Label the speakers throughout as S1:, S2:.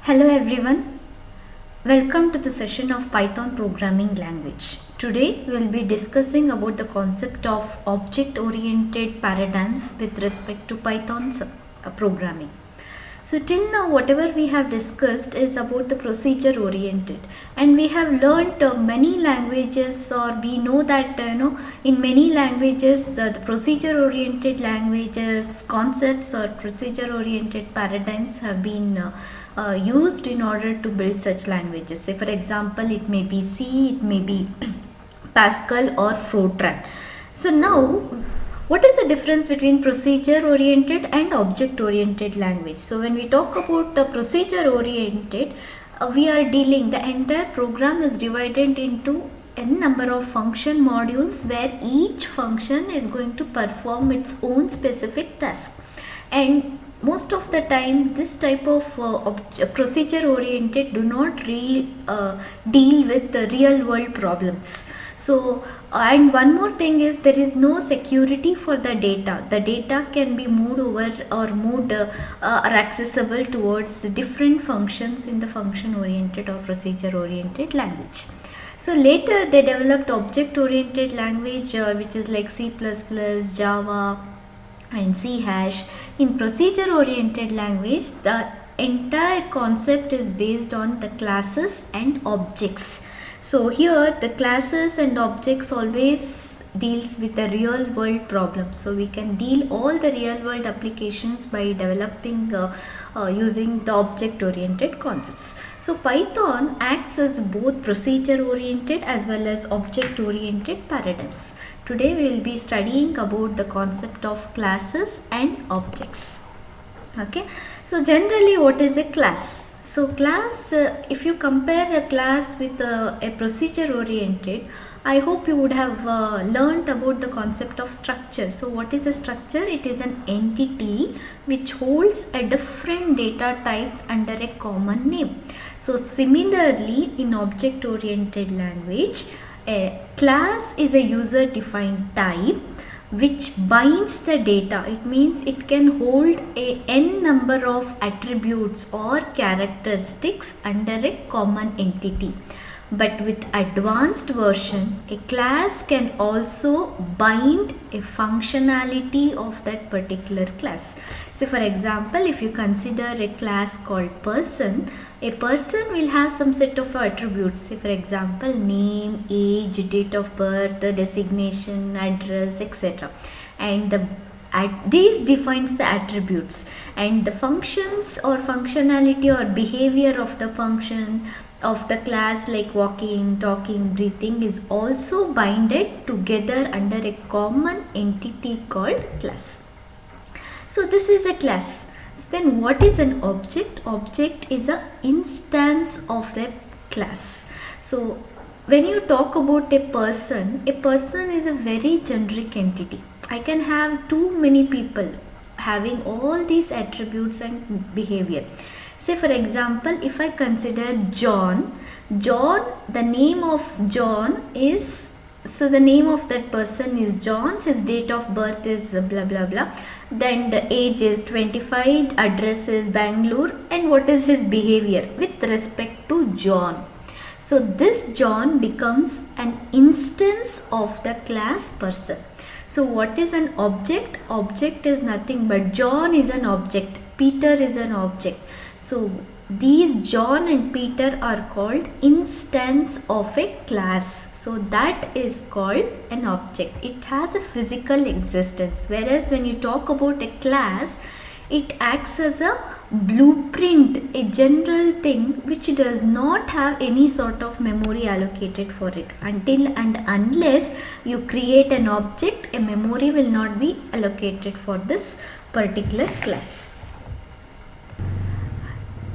S1: Hello everyone, welcome to the session of Python programming language. Today we will be discussing about the concept of object-oriented paradigms with respect to Python's programming. So till now whatever we have discussed is about the procedure oriented, and we have learnt many languages, or we know that in many languages the procedure oriented languages concepts or procedure oriented paradigms have been used in order to build such languages. Say for example, it may be C, it may be Pascal or Fortran. So now what is the difference between procedure oriented and object oriented language? So when we talk about procedure oriented, we are dealing, the entire program is divided into n number of function modules where each function is going to perform its own specific task. And most of the time this type of procedure oriented do not deal with the real world problems. So and one more thing is, there is no security for the data. The data can be moved over or moved or accessible towards different functions in the function oriented or procedure oriented language. So later they developed object oriented language which is like C++, Java and C hash. In procedure oriented language, the entire concept is based on the classes and objects. So here the classes and objects always deals with the real world problems. So we can deal all the real world applications by developing using the object oriented concepts. So Python acts as both procedure oriented as well as object oriented paradigms. Today we will be studying about the concept of classes and objects. Okay, so generally what is a class? So class, if you compare a class with a procedure oriented, I hope you would have learnt about the concept of structure. So what is a structure? It is an entity which holds a different data types under a common name. So similarly, in object oriented language, a class is a user defined type which binds the data. It means it can hold a n number of attributes or characteristics under a common entity. But with advanced version, a class can also bind a functionality of that particular class. So for example, if you consider a class called person, a person will have some set of attributes. Say for example, name, age, date of birth, designation, address, etc. And these defines the attributes, and the functions or functionality or behavior of the function of the class like walking, talking, breathing is also binded together under a common entity called class. So this is a class. So then what is an object? Object is an instance of the class. So when you talk about a person is a very generic entity. I can have too many people having all these attributes and behavior. Say for example, if I consider John, the name of John is, so the name of that person is John, his date of birth is blah blah blah, then the age is 25, address is Bangalore, and what is his behavior with respect to John. So this John becomes an instance of the class person. So what is an object? Object is nothing but John is an object, Peter is an object. So these John and Peter are called instance of a class. So that is called an object. It has a physical existence. Whereas when you talk about a class, it acts as a blueprint, a general thing which does not have any sort of memory allocated for it. Until and unless you create an object, a memory will not be allocated for this particular class.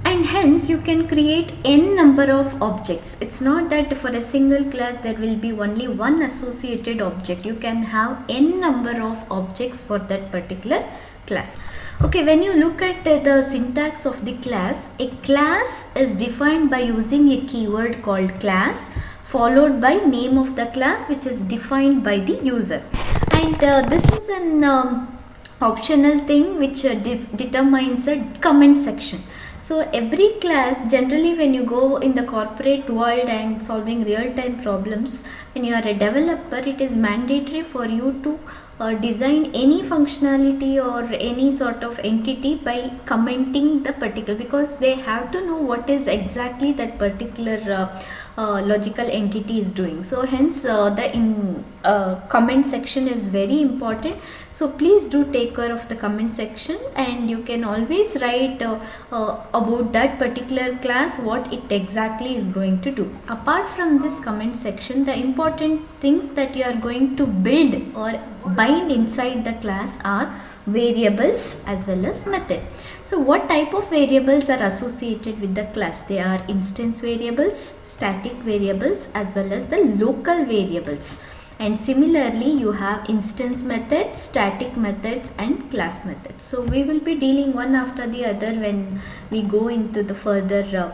S1: And hence you can create n number of objects. It's not that for a single class there will be only one associated object. You can have n number of objects for that particular class. Okay, when you look at the syntax of the class, a class is defined by using a keyword called class followed by name of the class which is defined by the user. And this is an optional thing which determines a comment section. So every class, generally when you go in the corporate world and solving real-time problems, when you are a developer, it is mandatory for you to design any functionality or any sort of entity by commenting the particular, because they have to know what is exactly that particular logical entity is doing. So hence the comment section is very important. So please do take care of the comment section, and you can always write about that particular class, what it exactly is going to do. Apart from this comment section, the important things that you are going to build or bind inside the class are variables as well as method. So what type of variables are associated with the class? They are instance variables, static variables as well as the local variables. And similarly you have instance methods, static methods and class methods. So we will be dealing one after the other when we go into the further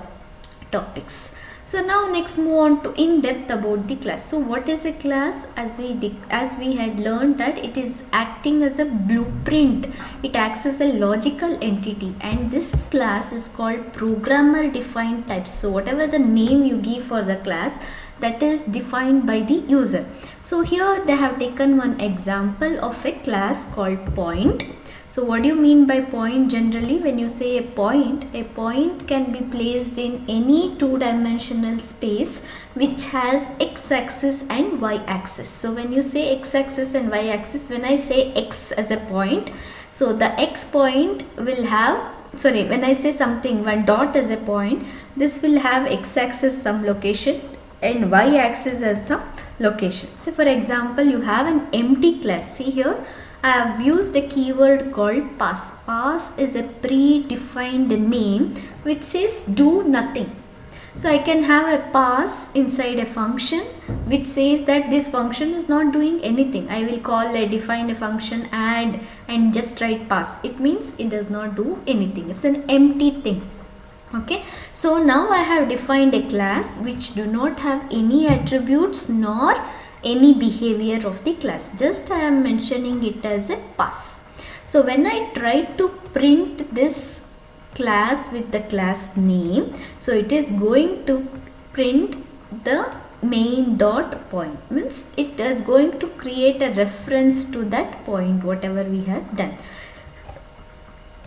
S1: topics. So now next move on to in depth about the class. So what is a class? As we had learned that it is acting as a blueprint. It acts as a logical entity, and this class is called programmer defined type. So whatever the name you give for the class, that is defined by the user. So here they have taken one example of a class called point. So what do you mean by point? Generally when you say a point can be placed in any two-dimensional space which has x-axis and y-axis. So when you say x-axis and y-axis, when I say x as a point, so the x point will have, sorry, when I say something, one dot as a point, this will have x-axis some location and y-axis as some location. So for example, you have an empty class. See here, I have used a keyword called pass. Pass is a predefined name which says do nothing. So I can have a pass inside a function which says that this function is not doing anything. I will call a define a function add and just write pass. It means it does not do anything. It's an empty thing. Okay, so now I have defined a class which do not have any attributes nor any behavior of the class. Just I am mentioning it as a pass. So when I try to print this class with the class name, so it is going to print the main dot point, means it is going to create a reference to that point whatever we have done.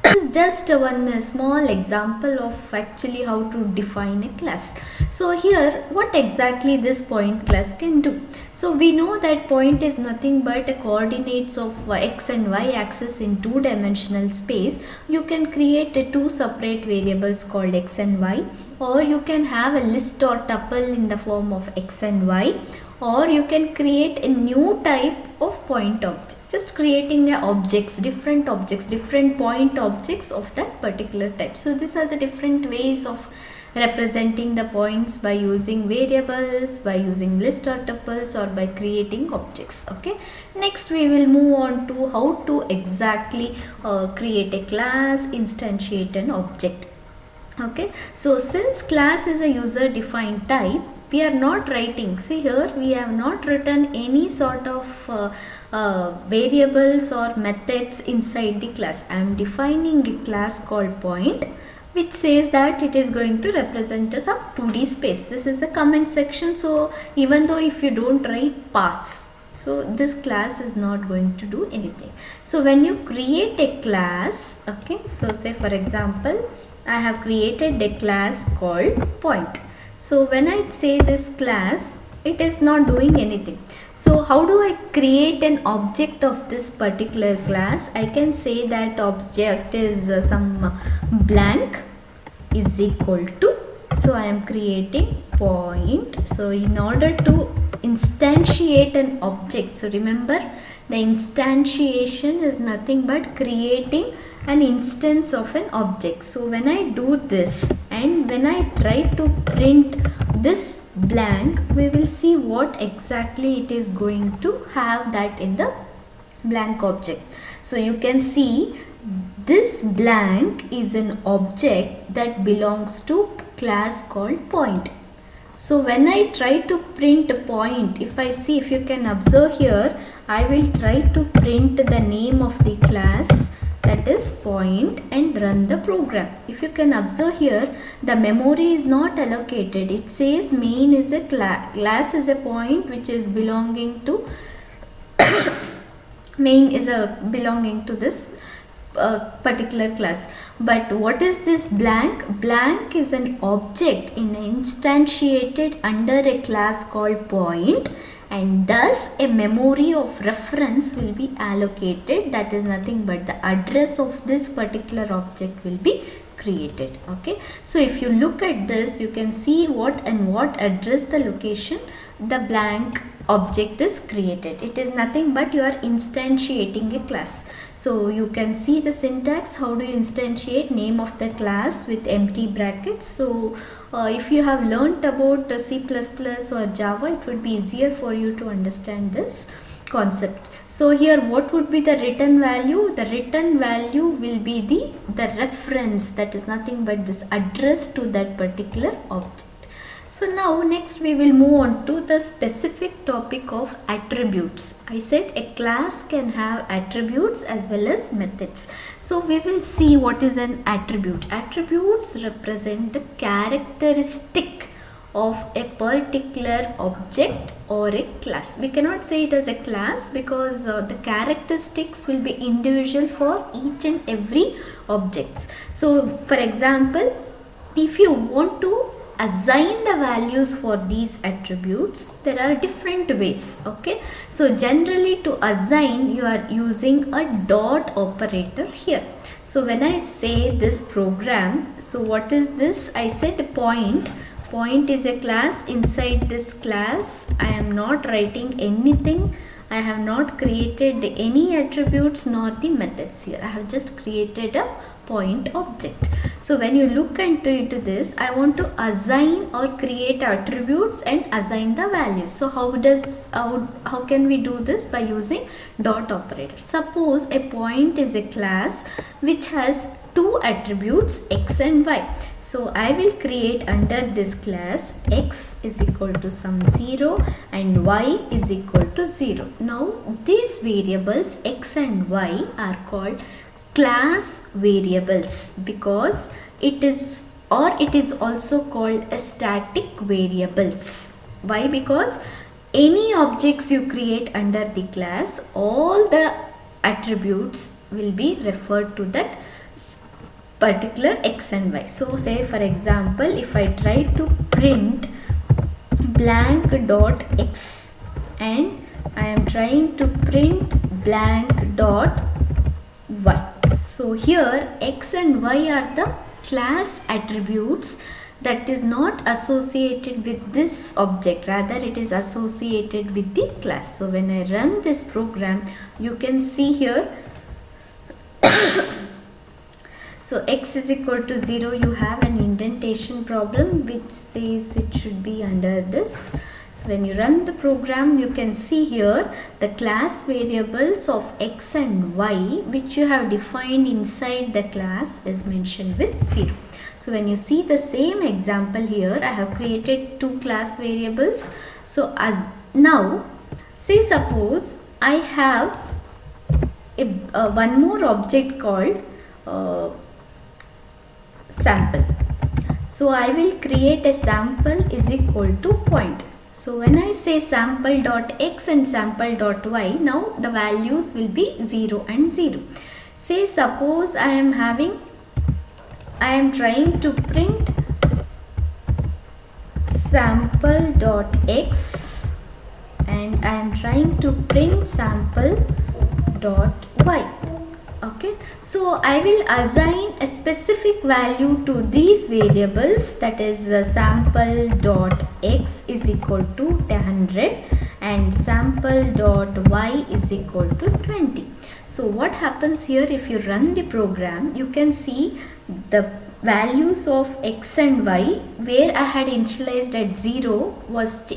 S1: This is just one small example of actually how to define a class. So here what exactly this point class can do? So we know that point is nothing but a coordinates of x and y axis in two-dimensional space. You can create two separate variables called x and y, or you can have a list or tuple in the form of x and y, or you can create a new type of point object. Just creating different point objects of that particular type. So these are the different ways of representing the points by using variables, by using list or tuples, or by creating objects. Okay, next we will move on to how to exactly create a class, instantiate an object. Okay, so since class is a user defined type, we are not writing, see here we have not written any sort of variables or methods inside the class. I am defining a class called point which says that it is going to represent some 2D space. This is a comment section, so even though if you don't write pass, so this class is not going to do anything. So when you create a class, okay, so say for example I have created a class called point. So when I say this class, it is not doing anything. So how do I create an object of this particular class? I can say that object is some blank is equal to, so I am creating point. So in order to instantiate an object, so remember the instantiation is nothing but creating an instance of an object. So when I do this and when I try to print this blank, we will see what exactly it is going to have that in the blank object. So you can see this blank is an object that belongs to class called point. So when I try to print a point, if I see, if you can observe here, I will try to print the name of the class that is point, and run the program. If you can observe here, the memory is not allocated. It says main is a class is a point which is belonging to main is a belonging to this particular class. But what is this blank? Blank is an object instantiated under a class called point, and thus a memory of reference will be allocated. That is nothing but the address of this particular object will be created. Okay, so if you look at this, you can see what address the location the blank object is created. It is nothing but you are instantiating a class. So you can see the syntax. How do you instantiate? Name of the class with empty brackets. So if you have learnt about C++ or Java, it would be easier for you to understand this concept. So here what would be the return value? The return value will be the reference, that is nothing but this address to that particular object. So now next we will move on to the specific topic of attributes. I said a class can have attributes as well as methods. So we will see what is an attribute. Attributes represent the characteristic of a particular object or a class. We cannot say it as a class because the characteristics will be individual for each and every object. So for example, if you want to assign the values for these attributes, there are different ways. Okay, so generally to assign you are using a dot operator here. So when I say this program, so what is this? I said point. Point is a class. Inside this class I am not writing anything. I have not created any attributes nor the methods here. I have just created a point object. So when you look into this, I want to assign or create attributes and assign the values. So how can we do this? By using dot operator. Suppose a point is a class which has two attributes x and y. So I will create under this class x is equal to some 0 and y is equal to 0. Now these variables x and y are called class variables because it is also called a static variables. Why? Because any objects you create under the class, all the attributes will be referred to that particular x and y. So say for example, if I try to print blank dot x and I am trying to print blank dot y. So here x and y are the class attributes that is not associated with this object, rather it is associated with the class. So when I run this program, you can see here so x is equal to 0, you have an indentation problem which says it should be under this. So when you run the program, you can see here the class variables of x and y which you have defined inside the class is mentioned with 0. So when you see the same example here, I have created two class variables. So as now, say suppose I have one more object called sample. So I will create a sample is equal to point. So when I say sample dot x and sample dot y, now the values will be 0 and 0. Say suppose I am trying to print sample dot x and I am trying to print sample dot y. Okay, so I will assign a specific value to these variables, that is sample dot x is equal to 100 and sample dot y is equal to 20. So what happens here, if you run the program, you can see the values of x and y where I had initialized at 0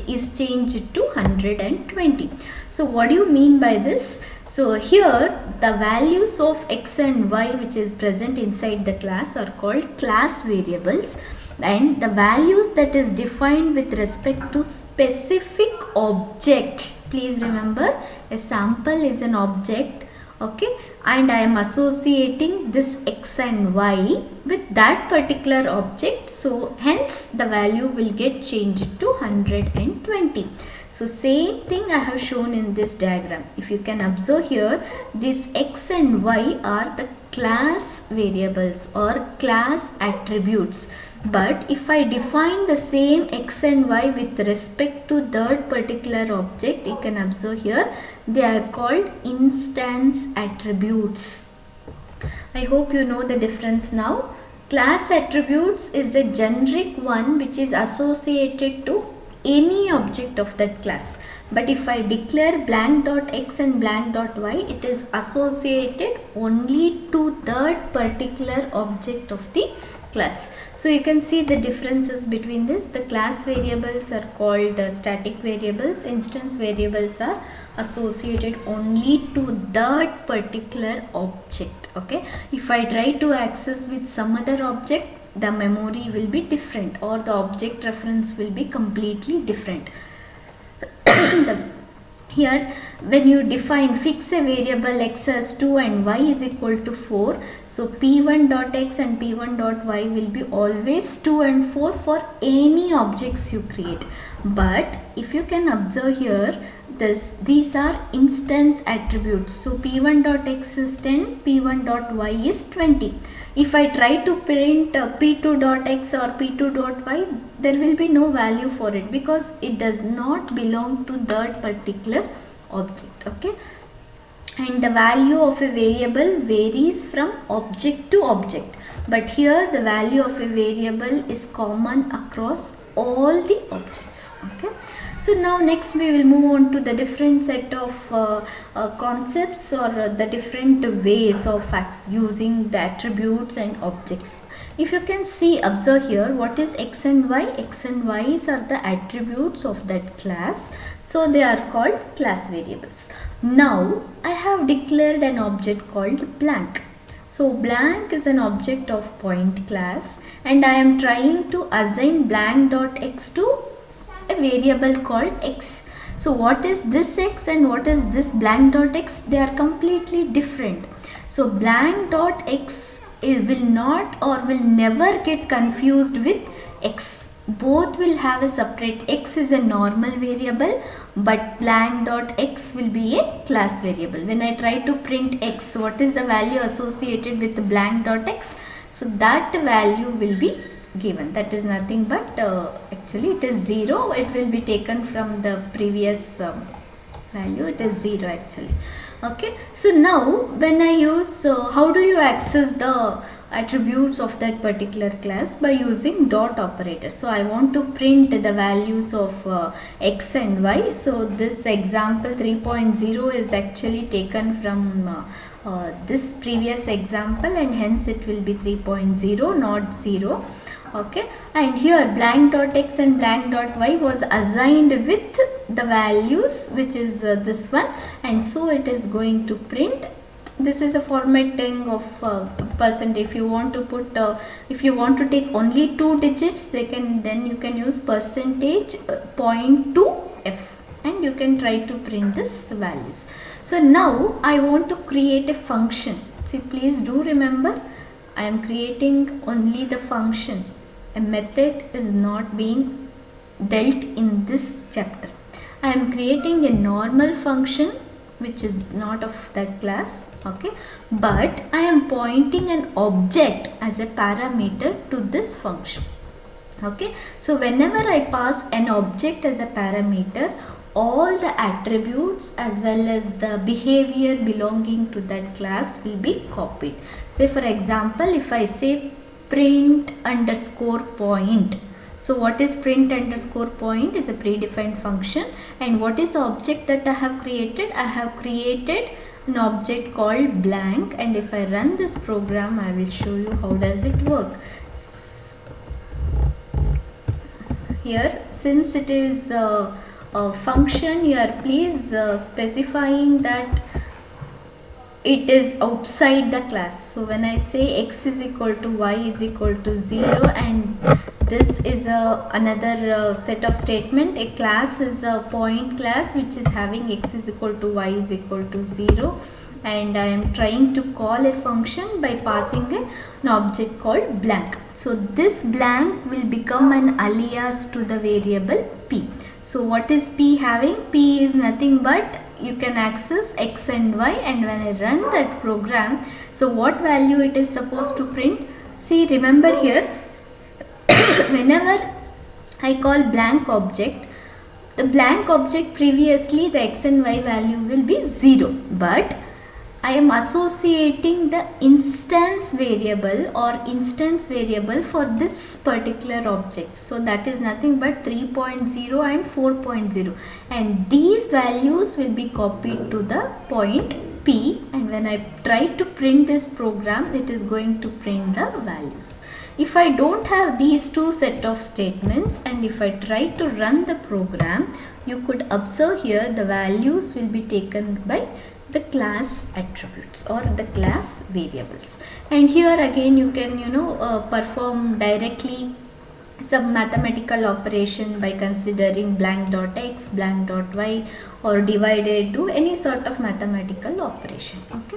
S1: is changed to 120. So what do you mean by this? So here the values of x and y which is present inside the class are called class variables, and the values that is defined with respect to specific object. Please remember, a sample is an object okay, and I am associating this x and y with that particular object, so hence the value will get changed to 120. So same thing I have shown in this diagram. If you can observe here, this x and y are the class variables or class attributes. But if I define the same x and y with respect to that particular object, you can observe here, they are called instance attributes. I hope you know the difference now. Class attributes is a generic one which is associated to any object of that class. But if I declare blank dot x and blank dot y, it is associated only to that particular object of the class. So you can see the differences between this. The class variables are called static variables. Instance variables are associated only to that particular object. Okay. If I try to access with some other object, the memory will be different or the object reference will be completely different. Here when you define fix a variable x as 2 and y is equal to 4, so p1 dot x and p1 dot y will be always 2 and 4 for any objects you create. But if you can observe here, these are instance attributes. So p1 dot x is 10, p1 dot y is 20. If I try to print p2 dot x or p2 dot y, there will be no value for it because it does not belong to that particular object. Okay, and the value of a variable varies from object to object, but here the value of a variable is common across all the objects. Okay, so now next we will move on to the different set of concepts or the different ways of using the attributes and objects. If you can see, observe here, what is x and y? X and y's are the attributes of that class, so they are called class variables. Now I have declared an object called blank. So blank is an object of point class and I am trying to assign blank dot x to a variable called x. So what is this x and what is this blank dot x? They are completely different. So blank dot x will not or will never get confused with x. Both will have a separate. X is a normal variable, but blank dot x will be a class variable. When I try to print x, what is the value associated with the blank dot x? So that value will be given. That is nothing but actually it is 0. It will be taken from the previous value. It is 0 actually. Okay, so now when I use how do you access the attributes of that particular class? By using dot operator. So I want to print the values of x and y. So this example 3.0 is actually taken from this previous example and hence it will be 3.0 not 0. Okay, and here blank dot x and blank dot y was assigned with the values which is this one, and so it is going to print. This is a formatting of percent. If you want to put if you want to take only 2 digits, then you can use percentage point to f and you can try to print this values. So now I want to create a function. See, please do remember, I am creating only the function. A method is not being dealt in this chapter. I am creating a normal function which is not of that class. Okay, but I am pointing an object as a parameter to this function. Okay, so whenever I pass an object as a parameter, all the attributes as well as the behavior belonging to that class will be copied. Say for example, if I say print underscore point. So what is print underscore point? Is a predefined function. And what is the object that I have created? I have created an object called blank, and if I run this program, I will show you how does it work. Here, since it is a function, here please specifying that it is outside the class. So when I say x is equal to y is equal to 0, and this is another set of statement, a class is a point class which is having x is equal to y is equal to 0, and I am trying to call a function by passing an object called blank. So this blank will become an alias to the variable p. So what is p having? P is nothing but you can access x and y, and when I run that program, so what value it is supposed to print? See, remember here, whenever I call blank object, the blank object previously the x and y value will be 0, but I am associating the instance variable for this particular object. So that is nothing but 3.0 and 4.0, and these values will be copied to the point p, and when I try to print this program, it is going to print the values. If I don't have these two set of statements, and if I try to run the program, you could observe here the values will be taken by the class attributes or the class variables. And here again you can perform directly some mathematical operation by considering blank dot x, blank dot y, or divided to any sort of mathematical operation. Okay,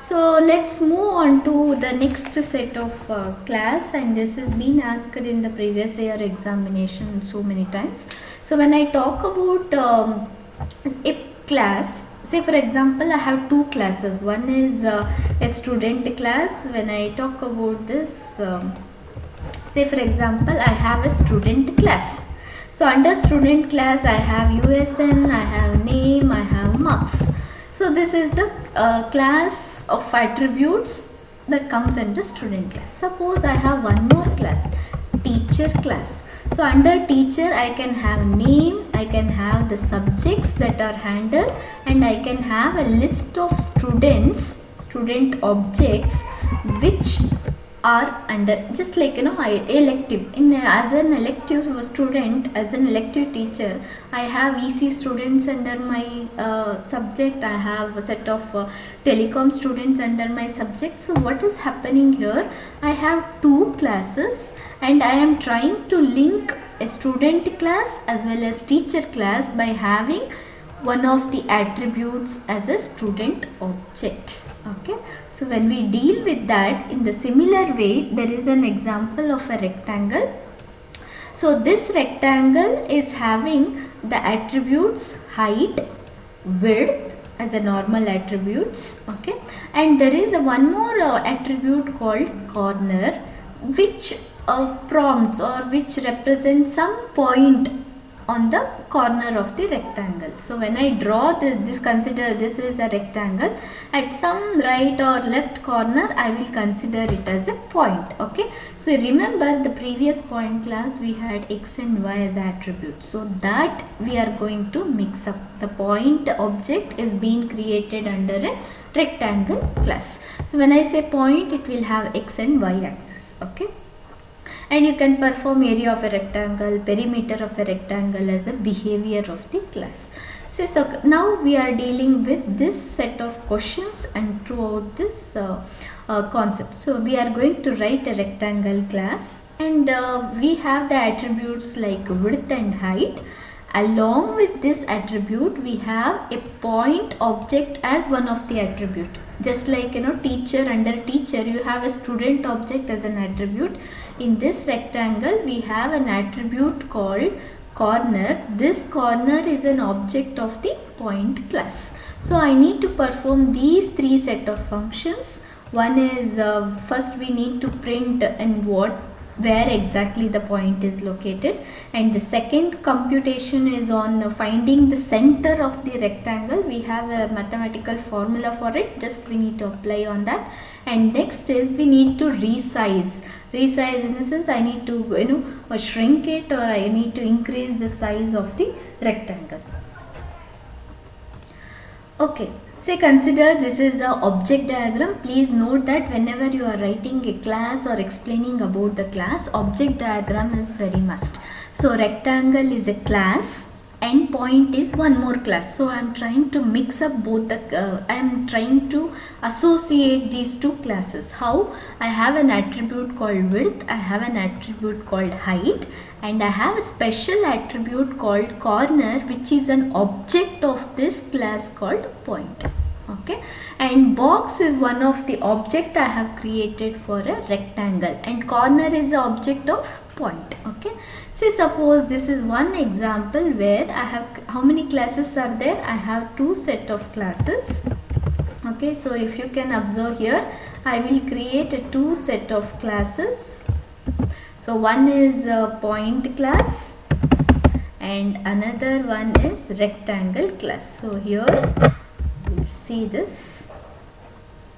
S1: so let's move on to the next set of class, and this has been asked in the previous year examination so many times. So when I talk about a class, say for example I have two classes. One is a student class. When I talk about this, say for example I have a student class. So under student class I have USN, I have name, I have marks. So this is the class of attributes that comes under student class. Suppose I have one more class, teacher class. So under teacher I can have name, I can have the subjects that are handled, and I can have a list of students, student objects which are under, just like elective. As an elective student, as an elective teacher, I have EC students under my subject. I have a set of telecom students under my subject. So what is happening here? I have two classes, and I am trying to link a student class as well as teacher class by having one of the attributes as a student object. Okay, so when we deal with that in the similar way, there is an example of a rectangle. So this rectangle is having the attributes height, width as a normal attributes. Okay, and there is a one more attribute called corner, which prompts or which represents some point on the corner of the rectangle. So when I draw this, consider this is a rectangle. At some right or left corner, I will consider it as a point. Okay. So remember the previous point class we had x and y as attributes. So that we are going to mix up. The point object is being created under a rectangle class. So when I say point, it will have x and y axis. Okay. And you can perform area of a rectangle, perimeter of a rectangle as a behavior of the class. So now we are dealing with this set of questions and throughout this concept. So we are going to write a rectangle class, and we have the attributes like width and height. Along with this attribute, we have a point object as one of the attribute. Just like teacher, under teacher you have a student object as an attribute. In this rectangle we have an attribute called corner. This corner is an object of the point class. So I need to perform these three set of functions. One is first we need to print and where exactly the point is located, and the second computation is on finding the center of the rectangle. We have a mathematical formula for it, just we need to apply on that. And next is we need to resize in the sense I need to shrink it, or I need to increase the size of the rectangle. Okay, say consider this is a object diagram. Please note that whenever you are writing a class or explaining about the class, object diagram is very must. So rectangle is a class and point is one more class. So I am trying to mix up both the I am trying to associate these two classes. How? I have an attribute called width, I have an attribute called height, and I have a special attribute called corner, which is an object of this class called point. Okay, and box is one of the object I have created for a rectangle, and corner is the object of point. Okay, see, suppose this is one example where I have, how many classes are there? I have two set of classes. Okay, so if you can observe here, I will create a two set of classes. So one is a point class and another one is rectangle class. So here we'll see this.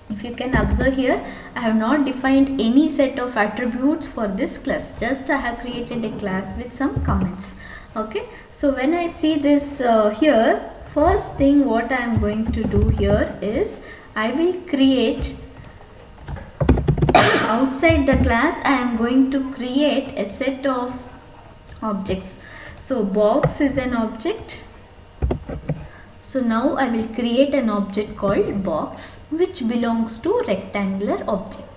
S1: If you can observe here, I have not defined any set of attributes for this class, just I have created a class with some comments. Okay, so when I see this here, first thing what I am going to do here is I will create outside the class, I am going to create a set of objects. So box is an object. So now I will create an object called box which belongs to rectangular object.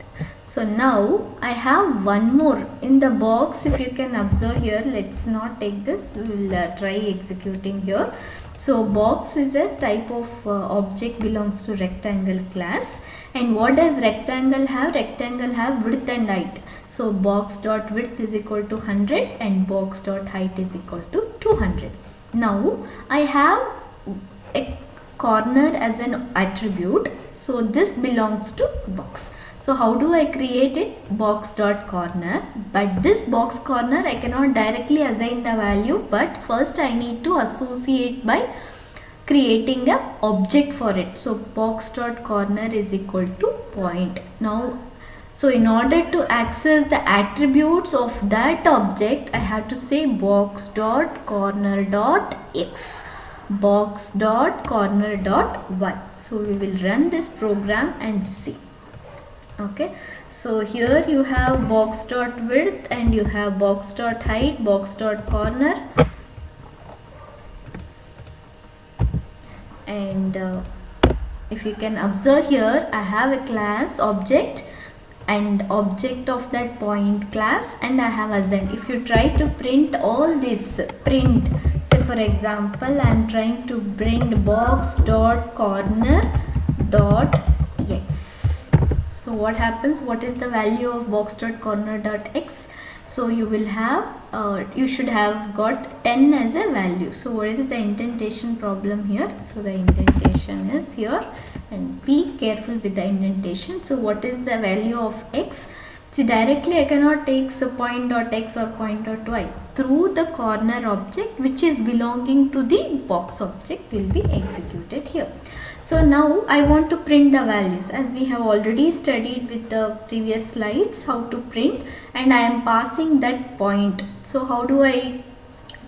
S1: So now I have one more in the box. If you can observe here, let's not take this, we will try executing here. So box is a type of object belongs to rectangle class. And what does rectangle have? Rectangle have width and height. So box dot width is equal to 100 and box dot height is equal to 200. Now I have a corner as an attribute. So this belongs to box. So how do I create it? Box dot corner. But this box corner I cannot directly assign the value, but first I need to associate by creating a object for it. So box dot corner is equal to point. Now, so in order to access the attributes of that object, I have to say box dot corner dot x, box dot corner dot y. So we will run this program and see. Okay, so here you have box dot width and you have box dot height, box dot corner, and if you can observe here, I have a class object and object of that point class, and I have assigned. If you try to print all this, print, say for example I am trying to print box dot corner dot x. So what happens? What is the value of box dot corner dot x? So you will have you should have got 10 as a value. So what is the indentation problem here? So the indentation is here, and be careful with the indentation. So what is the value of x? See, directly I cannot take so point dot x or point dot y. Through the corner object which is belonging to the box object will be executed here. So now I want to print the values, as we have already studied with the previous slides how to print, and I am passing that point. So how do I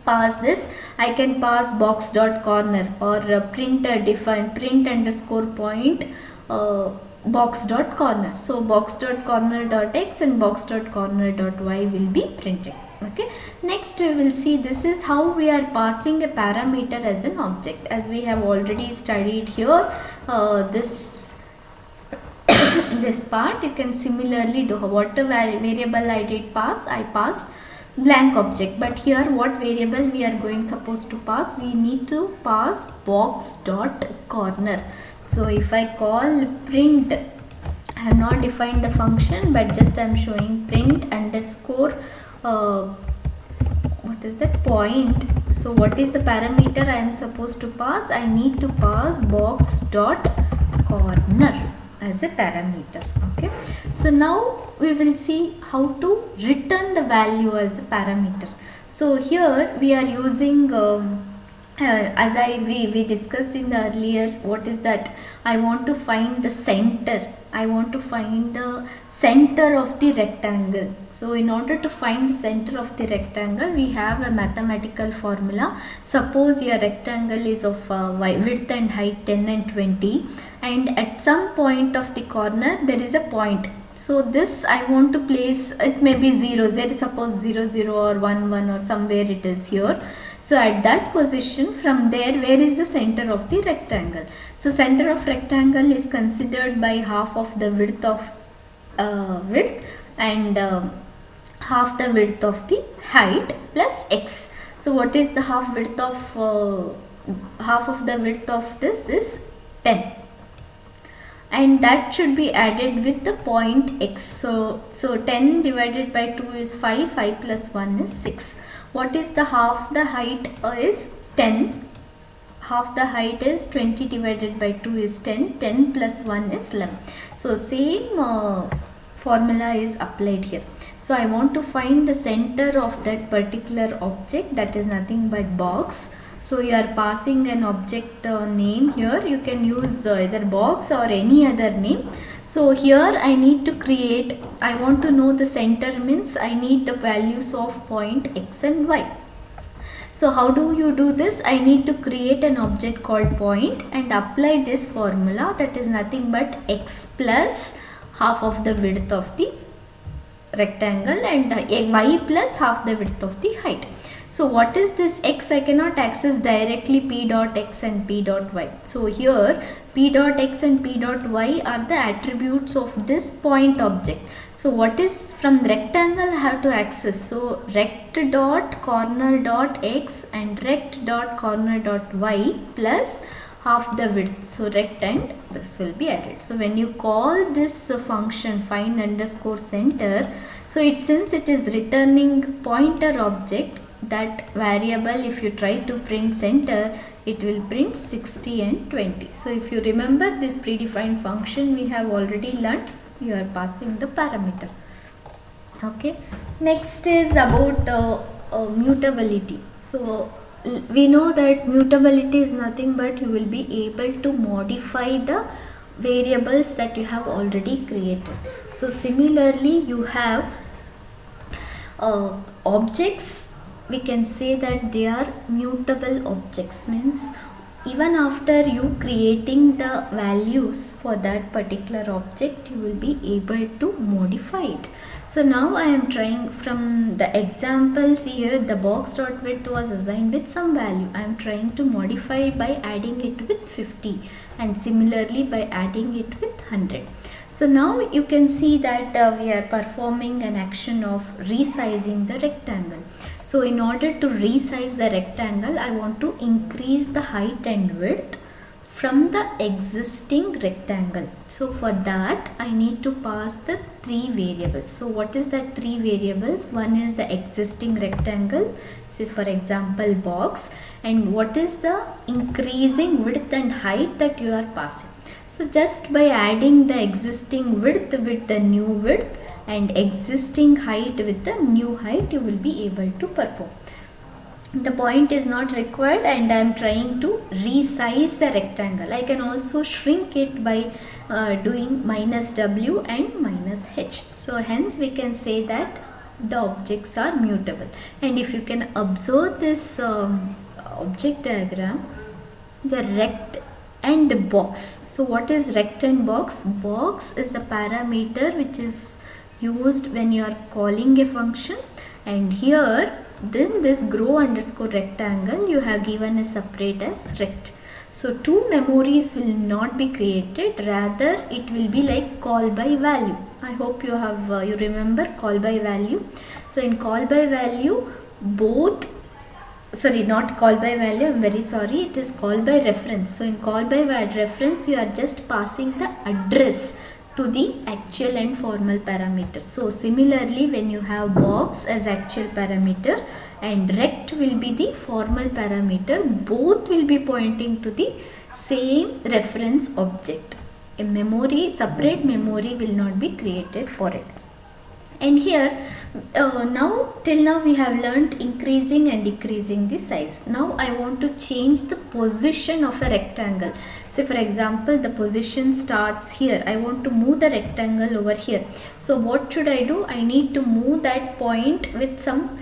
S1: pass this? I can pass box dot corner or print define print underscore point box dot corner. So box dot corner dot x and box dot corner dot y will be printed. Okay, next we will see this is how we are passing a parameter as an object, as we have already studied here. This this part you can similarly do. Whatever variable I did pass, I passed blank object, but here what variable we are going supposed to pass? We need to pass box dot corner. So if I call print, I have not defined the function, but just I am showing print underscore what is that, point. So what is the parameter I am supposed to pass? I need to pass box dot corner as a parameter. Okay, so now we will see how to return the value as a parameter. So here we are using as we discussed in the earlier, what is that? I want to find the center. I want to find the center of the rectangle. So in order to find the center of the rectangle, we have a mathematical formula. Suppose your rectangle is of width and height 10 and 20, and at some point of the corner there is a point. So this I want to place, it may be 0, suppose 0 0 or 1 1 or somewhere it is here. So at that position, from there, where is the center of the rectangle? So center of rectangle is considered by half of the width of width and half the width of the height plus x. So what is the half of the width of this is 10. and that should be added with the point x. So 10 divided by 2 is 5, 5 plus 1 is 6. What is the half the height is 10. Half the height is 20 divided by 2 is 10, 10 plus 1 is 11. So same formula is applied here. So I want to find the center of that particular object, that is nothing but box. So you are passing an object name here. You can use either box or any other name. So here I need to create, I want to know the center, means I need the values of point x and y. So how do you do this? I need to create an object called point and apply this formula, that is nothing but x plus half of the width of the rectangle and y plus half the width of the height. So what is this x? I cannot access directly p dot x and p dot y. So here p dot x and p dot y are the attributes of this point object. So what is from rectangle I have to access? So rect dot corner dot x and rect dot corner dot y plus half the width. So rect and this will be added. So when you call this function find underscore center, so since it is returning pointer object, that variable, if you try to print center, it will print 60 and 20. So if you remember this predefined function we have already learnt, you are passing the parameter. Okay, next is about mutability. So we know that mutability is nothing but you will be able to modify the variables that you have already created. So similarly you have objects, we can say that they are mutable objects, means even after you creating the values for that particular object, you will be able to modify it. So now I am trying, from the examples here, the box dot width was assigned with some value. I am trying to modify by adding it with 50 and similarly by adding it with 100. So now you can see that we are performing an action of resizing the rectangle. So in order to resize the rectangle, I want to increase the height and width from the existing rectangle. So for that I need to pass the three variables. So what is that three variables? One is the existing rectangle, this is for example box, and what is the increasing width and height that you are passing. So just by adding the existing width with the new width and existing height with the new height, you will be able to perform. The point is not required and I am trying to resize the rectangle. I can also shrink it by doing minus w and minus h. So hence we can say that the objects are mutable. And if you can observe this object diagram, the rect and the box. So what is rect and box? Box is the parameter which is used when you are calling a function, and here then this grow underscore rectangle you have given a separate as rect. So two memories will not be created, rather it will be like call by value. I hope you have you remember call by value. So in call by value, both, sorry, not call by value, I am very sorry, it is call by reference. So in call by reference you are just passing the address to the actual and formal parameter. So similarly when you have box as actual parameter and rect will be the formal parameter, both will be pointing to the same reference object. A memory, separate memory will not be created for it. And here now till now we have learnt increasing and decreasing the size. Now I want to change the position of a rectangle. Say for example the position starts here, I want to move the rectangle over here. So what should I do? I need to move that point with some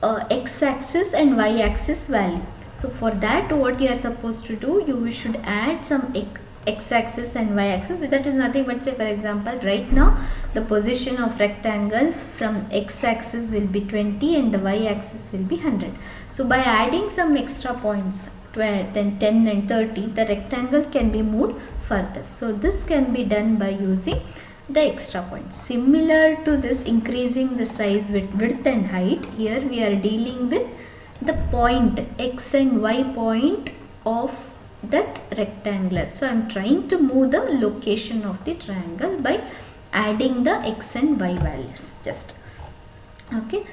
S1: x-axis and y-axis value. So for that what you are supposed to do, you should add some x-axis and y-axis. That is nothing but, say for example right now the position of rectangle from x-axis will be 20 and the y-axis will be 100. So by adding some extra points, 12, then 10 and 30, the rectangle can be moved further. So this can be done by using the extra points. Similar to this increasing the size with width and height, here we are dealing with the point x and y point of that rectangular. So I am trying to move the location of the triangle by adding the x and y values just. Okay.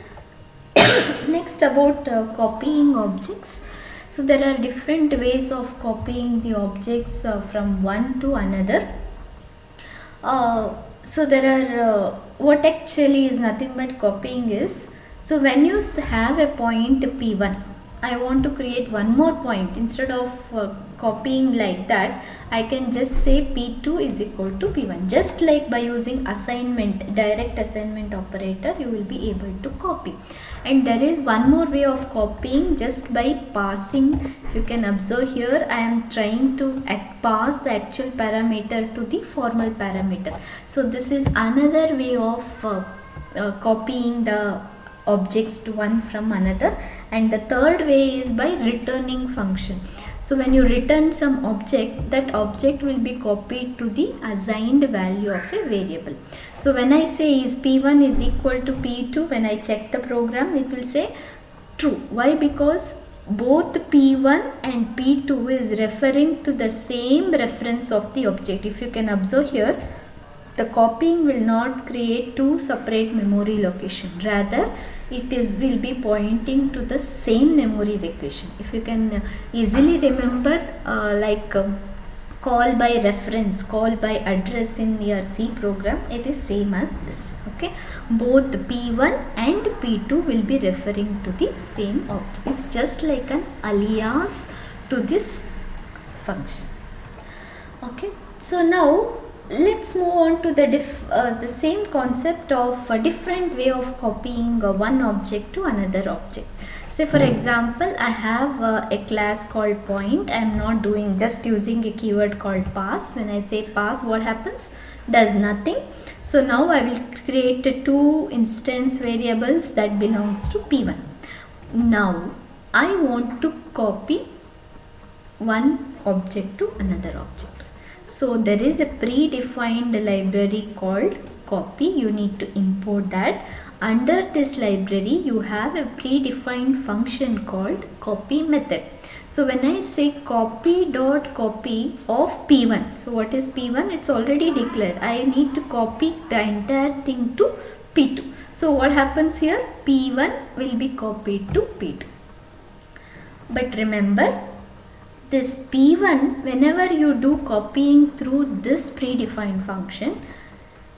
S1: Next, about copying objects. So there are different ways of copying the objects from one to another. So there are what actually is nothing but copying is, so when you have a point P1, I want to create one more point. Instead of copying like that, I can just say P2 is equal to P1. Just like by using assignment, direct assignment operator, you will be able to copy. And there is one more way of copying, just by passing. You can observe here, I am trying to pass the actual parameter to the formal parameter. So this is another way of copying the objects to one from another. And the third way is by returning function. So when you return some object, that object will be copied to the assigned value of a variable. So when I say is P1 is equal to P2, when I check the program, it will say true. Why? Because both P1 and P2 is referring to the same reference of the object. If you can observe here, the copying will not create two separate memory locations. Rather, it will be pointing to the same memory location. If you can easily remember, call by reference, call by address in your C program, it is same as this. Okay, both P1 and P2 will be referring to the same object. It's just like an alias to this function. Okay, so now let's move on to the same concept of a different way of copying one object to another object. Say for example, I have a class called point. I am not doing, just using a keyword called pass. When I say pass, what happens? Does nothing. So now I will create two instance variables that belongs to P1. Now I want to copy one object to another object. So there is a predefined library called copy. You need to import that. Under this library, you have a predefined function called copy method. So when I say copy.copy of P1, so what is P1? It's already declared. I need to copy the entire thing to P2. So what happens here? P1 will be copied to P2. But remember, this P1, whenever you do copying through this predefined function,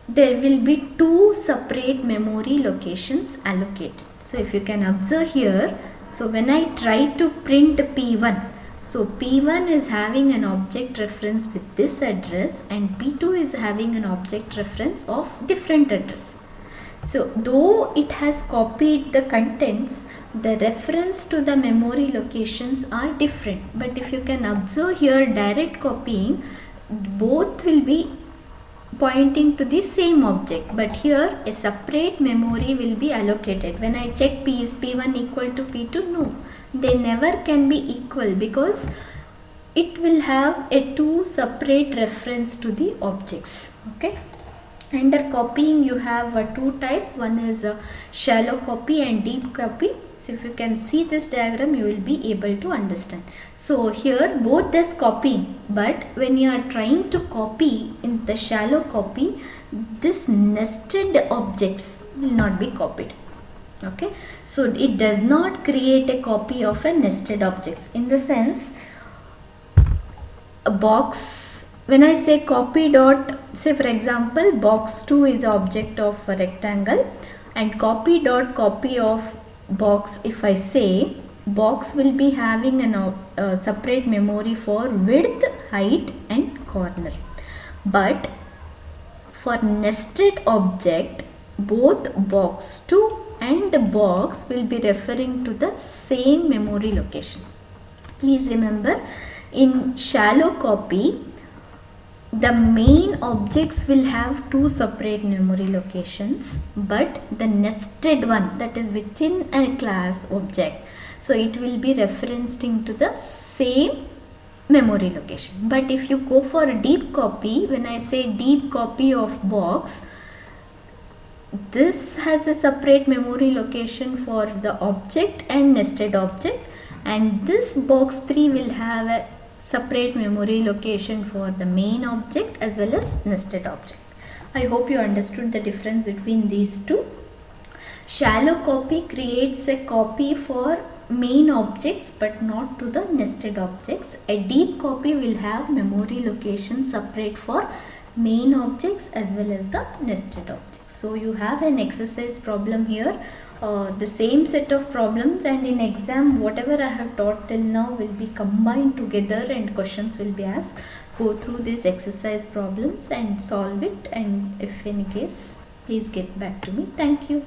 S1: there will be two separate memory locations allocated. So if you can observe here, so when I try to print P1, so P1 is having an object reference with this address and P2 is having an object reference of different address. So though it has copied the contents, the reference to the memory locations are different. But if you can observe here, direct copying, both will be pointing to the same object, but here a separate memory will be allocated. When I check P, is P1 equal to P2? No, they never can be equal, because it will have a two separate reference to the objects. Okay. Under copying you have two types. One is shallow copy and deep copy. So if you can see this diagram, you will be able to understand. So here both does copying, but when you are trying to copy in the shallow copy, this nested objects will not be copied. Okay, so it does not create a copy of a nested objects. In the sense, a box, when I say copy dot, say for example, box 2 is object of a rectangle, and copy dot copy of box, if I say, box will be having a separate memory for width, height and corner. But for nested object, both box 2 and box will be referring to the same memory location. Please remember, in shallow copy, the main objects will have two separate memory locations, but the nested one, that is within a class object, so it will be referencing to the same memory location. But if you go for a deep copy, when I say deep copy of box, this has a separate memory location for the object and nested object, and this box 3 will have a separate memory location for the main object as well as nested object. I hope you understood the difference between these two. Shallow copy creates a copy for main objects but not to the nested objects. A deep copy will have memory location separate for main objects as well as the nested objects. So you have an exercise problem here, the same set of problems, and in exam whatever I have taught till now will be combined together and questions will be asked. Go through these exercise problems and solve it, and if in case please get back to me. Thank you.